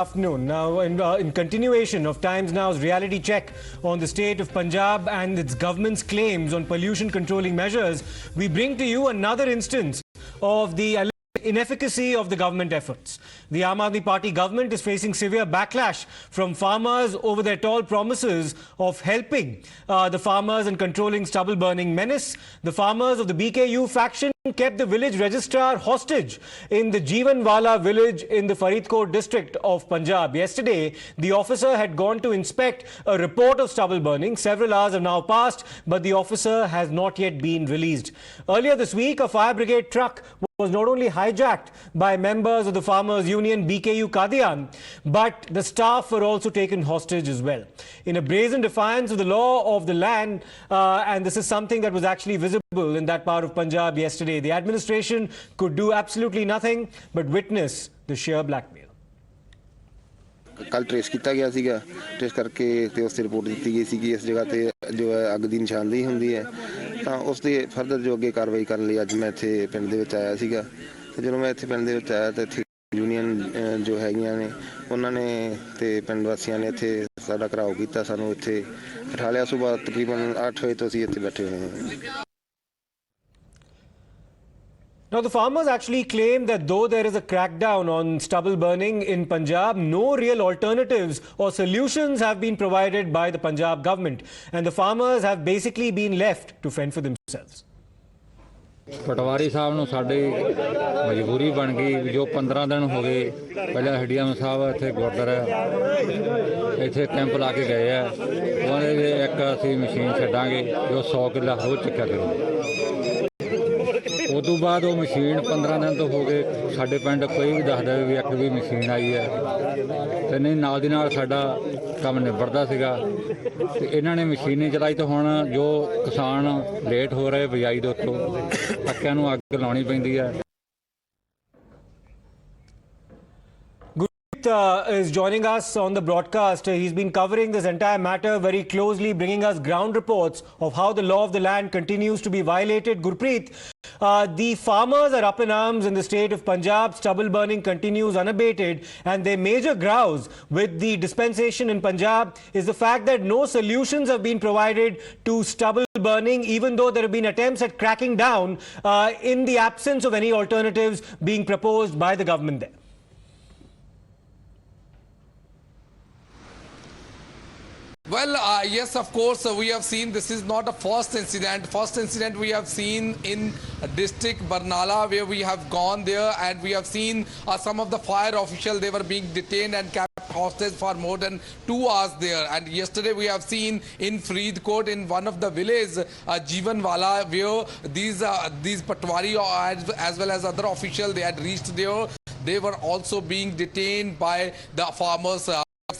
Afternoon. Now, in continuation of Times Now's reality check on the state of Punjab and its government's claims on pollution controlling measures, we bring to you another instance of the inefficacy of the government efforts. The Aam Aadmi Party government is facing severe backlash from farmers over their tall promises of helping the farmers and controlling stubble burning menace. The farmers of the BKU faction kept the village registrar hostage in the Jeevanwala village in the Faridkot district of Punjab. Yesterday, the officer had gone to inspect a report of stubble burning. Several hours have now passed, but the officer has not yet been released. Earlier this week, a fire brigade truck was not only hijacked by members of the Farmers Union BKU Qadian, but the staff were also taken hostage as well. In a brazen defiance of the law of the land, and this is something that was actually visible in that part of Punjab yesterday, the administration could do absolutely nothing but witness the sheer blackmail. कल trace किया गया सीगा trace करके ते उस report दी गई सी इस जगह ते जो है अग दी निशानदेही हुंदी है ਤਾਂ ਉਸ ਦੀ ਫਰਦਰ ਜੋ ਅੱਗੇ ਕਾਰਵਾਈ ਕਰਨ ਲਈ ਅੱਜ ਮੈਂ ਇੱਥੇ ਪਿੰਡ ਦੇ ਵਿੱਚ ਆਇਆ ਸੀਗਾ ਤੇ ਜਦੋਂ ਮੈਂ ਇੱਥੇ ਪਿੰਡ ਦੇ ਵਿੱਚ ਆਇਆ ਤਾਂ ਇੱਥੇ ਯੂਨੀਅਨ ਜੋ ਹੈਗੀਆਂ ਨੇ ਉਹਨਾਂ ਨੇ ਤੇ ਪਿੰਡ ਵਾਸੀਆਂ ਨੇ ਇੱਥੇ ਸਾਡਾ ਘਰਾਓ ਕੀਤਾ ਸਾਨੂੰ ਇੱਥੇ ਬਿਠਾ ਲਿਆ ਸਵੇਰ ਤਕਰੀਬਨ 8 ਵਜੇ ਤੋਂ ਅਸੀਂ ਇੱਥੇ ਬੈਠੇ ਹੋਏ ਹਾਂ Now, the farmers actually claim that though there is a crackdown on stubble burning in Punjab, no real alternatives or solutions have been provided by the Punjab government. And the farmers have basically been left to fend for themselves. पटवारी साहब ਨੂੰ ਸਾਡੀ ਮਜਬੂਰੀ ਬਣ ਗਈ ਜੋ 15 ਦਿਨ ਹੋ ਗਏ ਪਹਿਲਾਂ ਹੱਡੀਆਂ ਸਾਹਿਬ ਇੱਥੇ ਗੁਰਦੁਆਰਾ ਇੱਥੇ ਕੈਂਪ ਲਾ ਕੇ ਗਏ ਆ ਉਹਨਾਂ ਦੇ ਇੱਕ ਅਸੀਂ ਮਸ਼ੀਨ ਛੱਡਾਂਗੇ ਜੋ 100 ਕਿੱਲਾ ਹੋ ਚੁੱਕਾ ਕਰੋ ਉਸ ਤੋਂ ਬਾਅਦ ਉਹ ਮਸ਼ੀਨ 15 ਦਿਨ ਤੋਂ ਹੋ ਗਏ ਸਾਡੇ ਪਿੰਡ ਕੋਈ ਵੀ ਦੱਸਦਾ ਵੀ ਇੱਕ ਵੀ ਮਸ਼ੀਨ ਆਈ ਹੈ ਤੇ ਨਹੀਂ ਨਾਲ ਦੀ ਨਾਲ ਸਾਡਾ ਕੰਮ ਨਿਬੜਦਾ ਸੀਗਾ ਤੇ ਇਹਨਾਂ ਨੇ ਮਸ਼ੀਨ ਨਹੀਂ ਚਲਾਈ ਤਾਂ ਹੁਣ ਜੋ ਕਿਸਾਨ ਲੇਟ ਹੋ ਰਹੇ ਬਿਜਾਈ ਦੇ ਉੱਤੋਂ ਪੱਕਿਆਂ ਨੂੰ ਅੱਗ ਲਾਉਣੀ ਪੈਂਦੀ ਹੈ is joining us on the broadcast. He's been covering this entire matter very closely, bringing us ground reports of how the law of the land continues to be violated. Gurpreet, the farmers are up in arms in the state of Punjab. Stubble burning continues unabated, and their major grouse with the dispensation in Punjab is the fact that no solutions have been provided to stubble burning, even though there have been attempts at cracking down in the absence of any alternatives being proposed by the government there. Well, yes, of course, we have seen this is not a first incident. First incident we have seen in district Barnala, where we have gone there and we have seen some of the fire officials, they were being detained and kept hostage for more than 2 hours there. And yesterday we have seen in Faridkot, in one of the villages, Jeevanwala, where these Patwari as well as other officials, they had reached there. They were also being detained by the farmers.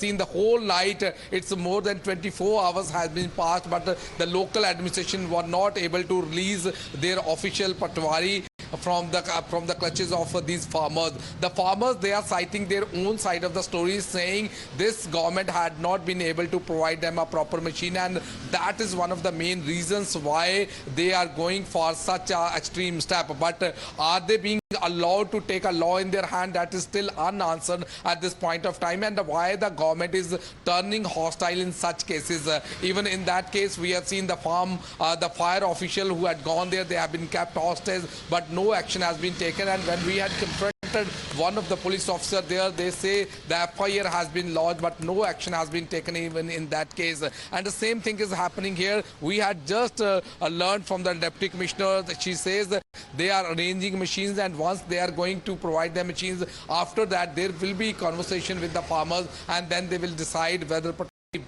Seen the whole night. It's more than 24 hours has been passed, but the local administration were not able to release their official Patwari from the clutches of these farmers. The farmers, they are citing their own side of the story, saying this government had not been able to provide them a proper machine, and that is one of the main reasons why they are going for such a extreme step. But are they being allowed to take a law in their hand? That is still unanswered at this point of time, and why the government is turning hostile in such cases. Even in that case, we have seen the fire official who had gone there, they have been kept hostage, but no action has been taken. And when we had confronted one of the police officers there, they say the FIR has been lodged, but no action has been taken even in that case. And the same thing is happening here. We had just learned from the deputy commissioner that she says that they are arranging machines, and once they are going to provide the machines, after that there will be conversation with the farmers, and then they will decide whether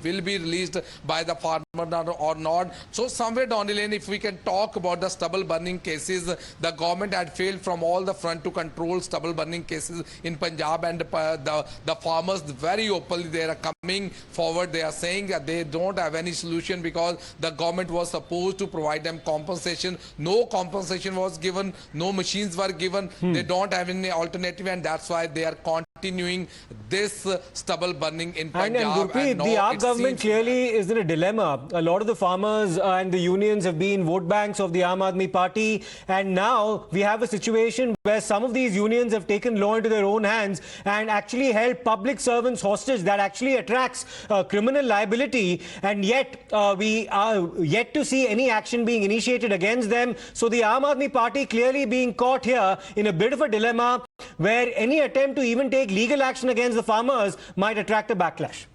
will be released by the farmer or not. So somewhere down the lane, if we can talk about the stubble burning cases, the government had failed from all the front to control stubble burning cases in Punjab, and the farmers very openly they are coming forward. They are saying that they don't have any solution because the government was supposed to provide them compensation. No compensation was given, no machines were given. They don't have any alternative, and that's why they are continuing this stubble burning in And Punjab. Gurpreet, now the AAP it government seems- clearly is in a dilemma. A lot of the farmers and the unions have been vote banks of the Aam Aadmi Party, and now we have a situation where some of these unions have taken law into their own hands and actually held public servants hostage. That actually attracts criminal liability, and yet we are yet to see any action being initiated against them. So the Aam Aadmi Party clearly being caught here in a bit of a dilemma where any attempt to even take legal action against the farmers might attract a backlash.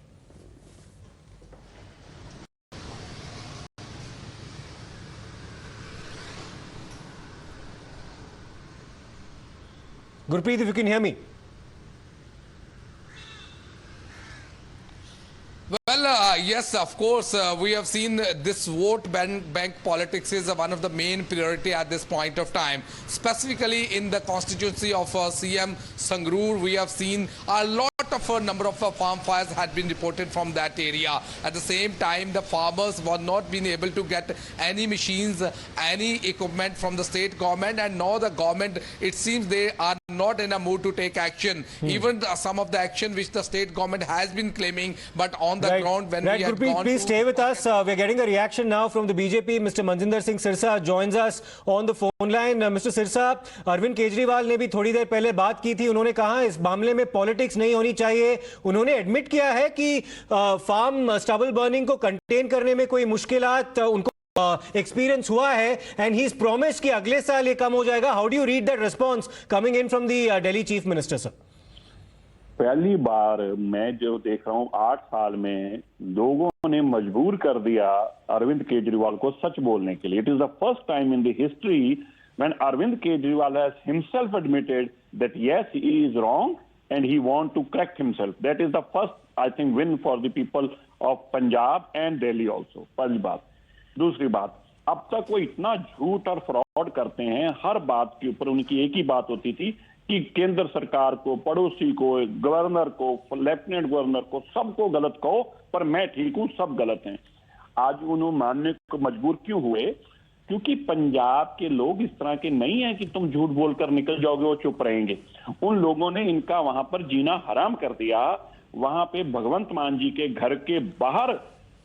Gurpreet, if you can hear me. Well, yes, of course, we have seen this vote bank politics is one of the main priority at this point of time. Specifically in the constituency of CM Sangrur, we have seen a lot of a number of farm fires had been reported from that area. At the same time, the farmers were not being able to get any machines, any equipment from the state government, and now the government, it seems they are not in a mood to take action. Even some of the action which the state government has been claiming, but on the ground when we had Gurpreet, gone please stay with us. We're getting a reaction now from the BJP. Mr. Manjinder Singh Sirsa joins us on the phone line. Mr. Sirsa, Arvind Kejriwal ने भी थोड़ी देर पहले बात की थी. उन्होंने कहा इस मामले में पॉलिटिक्स नहीं होनी चाहिए. उन्होंने एडमिट किया है कि फार्म स्टबल बर्निंग को कंटेन करने में कोई मुश्किलात उनको एक्सपीरियंस हुआ है, एंड ही इज प्रॉमिस्ड कि अगले साल ये कम हो जाएगा. How do you read that response coming in from the Delhi chief minister sir? पहली बार मैं जो देख रहा हूं 8 साल में लोगों ने मजबूर कर दिया अरविंद केजरीवाल को सच बोलने के लिए. It is the first time in the history when Arvind Kejriwal has himself admitted that yes he is wrong and he want to correct himself. That is the first, I think, win for the people of Punjab and Delhi also. पहली बात. दूसरी बात, अब तक वो इतना झूठ और फ्रॉड करते हैं. हर बात के ऊपर उनकी एक ही बात होती थी कि केंद्र सरकार को, पड़ोसी को, गवर्नर को, लेफ्टिनेंट गवर्नर को, सबको गलत कहो, पर मैं ठीक हूं, सब गलत हैं. आज उन्होंने मानने को मजबूर क्यों हुए? क्योंकि पंजाब के लोग इस तरह के नहीं है कि तुम झूठ बोलकर निकल जाओगे वो चुप रहेंगे. उन लोगों ने इनका वहां पर जीना हराम कर दिया. वहां पे भगवंत मान जी के घर के बाहर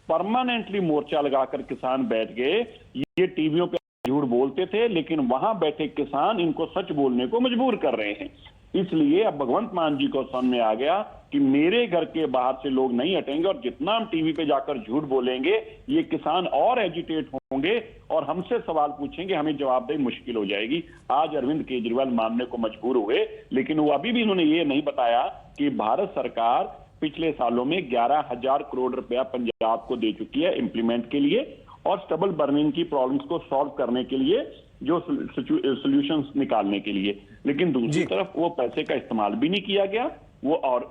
परमानेंटली मोर्चा लगाकर किसान बैठ गए. ये टीवियों पे झूठ बोलते थे, लेकिन वहां बैठे किसान इनको सच बोलने को मजबूर कर रहे हैं. इसलिए अब भगवंत मान जी को सामने आ गया कि मेरे घर के बाहर से लोग नहीं हटेंगे, और जितना हम टीवी पे जाकर झूठ बोलेंगे ये किसान और एजिटेट होंगे और हमसे सवाल पूछेंगे, हमें जवाबदेही मुश्किल हो जाएगी. आज अरविंद केजरीवाल मानने को मजबूर हुए, लेकिन वो अभी भी इन्होंने ये नहीं बताया कि भारत सरकार पिछले सालों में 11,000 करोड़ रुपया पंजाब को दे चुकी है इंप्लीमेंट के लिए और स्टबल बर्निंग की प्रॉब्लम्स को सॉल्व करने के लिए, जो सॉल्यूशंस निकालने के लिए. लेकिन दूसरी तरफ वो पैसे का इस्तेमाल भी नहीं किया गया. वो और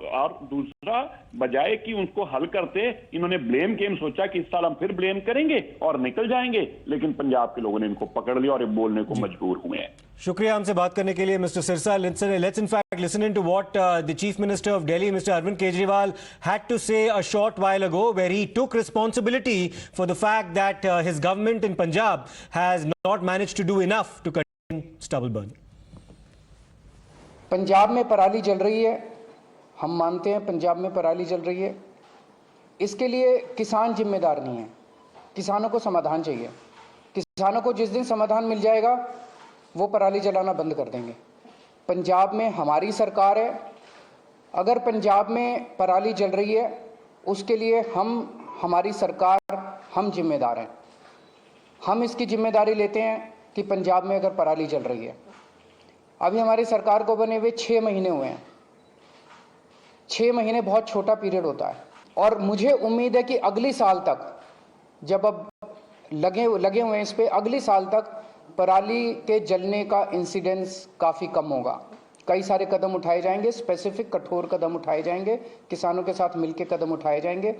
दूसरा, बजाय कि उनको हल करते, इन्होंने ब्लेम गेम सोचा कि इस साल हम फिर ब्लेम करेंगे और निकल जाएंगे. लेकिन पंजाब के लोगों ने इनको पकड़ लिया और ये बोलने को मजबूर हुए हैं. शुक्रिया हमसे बात करने के लिए mister Sirsa. Let's in fact listen into what the Chief Minister of Delhi, Mr. Arvind Kejriwal, had to say a short while ago, where he took responsibility for the fact that his government in Punjab has not managed to do enough to contain stubble burning. Punjab में पराली जल रही है, हम मानते हैं पंजाब में पराली जल रही है. इसके लिए किसान जिम्मेदार नहीं है. किसानों को समाधान चाहिए. किसानों को जिस दिन समाधान मिल जाएगा वो पराली जलाना बंद कर देंगे. पंजाब में हमारी सरकार है. अगर पंजाब में पराली जल रही है उसके लिए हमारी सरकार, हम जिम्मेदार हैं. हम इसकी जिम्मेदारी लेते हैं कि पंजाब में अगर पराली जल रही है, अभी हमारी सरकार को बने हुए 6 महीने हुए हैं. 6 महीने बहुत छोटा पीरियड होता है, और मुझे उम्मीद है कि अगली साल तक, जब अब लगे हुए हैं इस पे, अगली साल तक पराली के जलने का इंसिडेंस काफ़ी कम होगा. कई सारे कदम उठाए जाएंगे, स्पेसिफिक कठोर कदम उठाए जाएंगे, किसानों के साथ मिलकर कदम उठाए जाएंगे.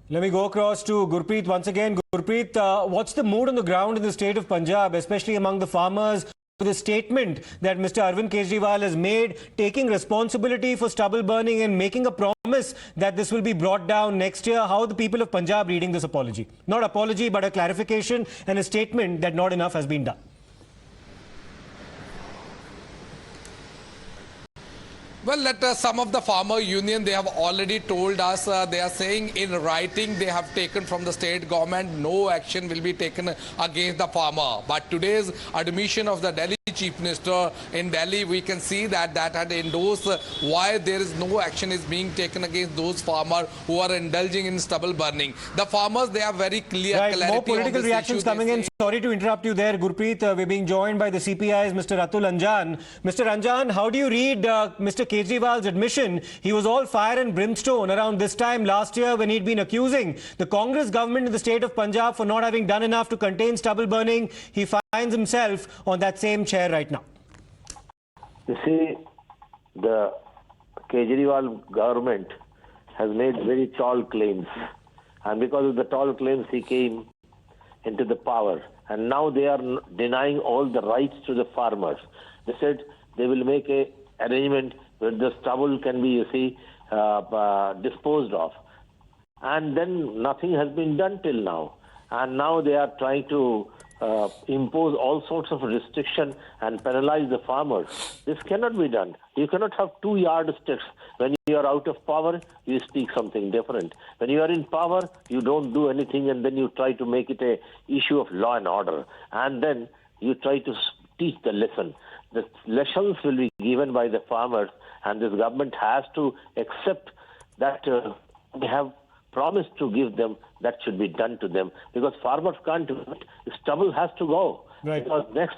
Let me go across to Gurpreet once again. Gurpreet, what's the mood on the ground in the state of Punjab, especially among the farmers, for the statement that Mr. Arvind Kejriwal has made, taking responsibility for stubble burning and making a promise that this will be brought down next year? How are the people of Punjab reading this apology? Not apology, but a clarification and a statement that not enough has been done. Well, let some of the farmer union, they have already told us, they are saying in writing they have taken from the state government, no action will be taken against the farmer. But today's admission of the Delhi Chief Minister in Delhi, we can see that that had endorsed why there is no action is being taken against those farmers who are indulging in stubble burning. The farmers, they have very clear clarity. More political on this reactions issue. coming in. Sorry to interrupt you there, Gurpreet. We're being joined by the CPI's Mr. Atul Anjan. Mr. Anjan, how do you read Mr. Kejriwal's admission? He was all fire and brimstone around this time last year when he'd been accusing the Congress government in the state of Punjab for not having done enough to contain stubble burning. He finds himself on that same chair right now. You see, the Kejriwal government has made very tall claims, and because of the tall claims he came into the power, and now they are denying all the rights to the farmers. They said they will make a arrangement where the stubble can be, you see, disposed of, and then nothing has been done till now, and now they are trying to impose all sorts of restriction and penalize the farmers. This cannot be done. You cannot have two yardsticks. When you are out of power, you speak something different. When you are in power, you don't do anything, and then you try to make it a issue of law and order, and then you try to teach the lesson. The lessons will be given by the farmers, and this government has to accept that they have promised to give them, that should be done to them, because farmers can't do it. Stubble has to go. Right. Because next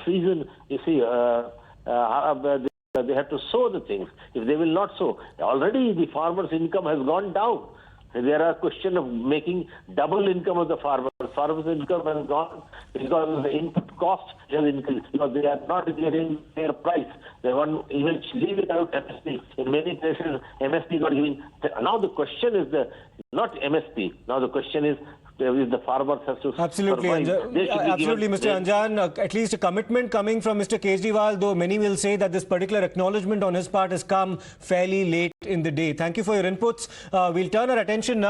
season, you see, they have to sow the things. If they will not sow, already the farmers' income has gone down. There are question of making double income of the farmers. Farmers' income has gone because the input cost has increased, because they are not getting fair price. They want even leave it out MSP. In many places, MSP got given. Now the question is not MSP. Now the question is, if the farmers have to Absolutely, absolutely, Mr. Anjan. At least a commitment coming from Mr. Kejriwal, though many will say that this particular acknowledgement on his part has come fairly late in the day. Thank you for your inputs. We'll turn our attention now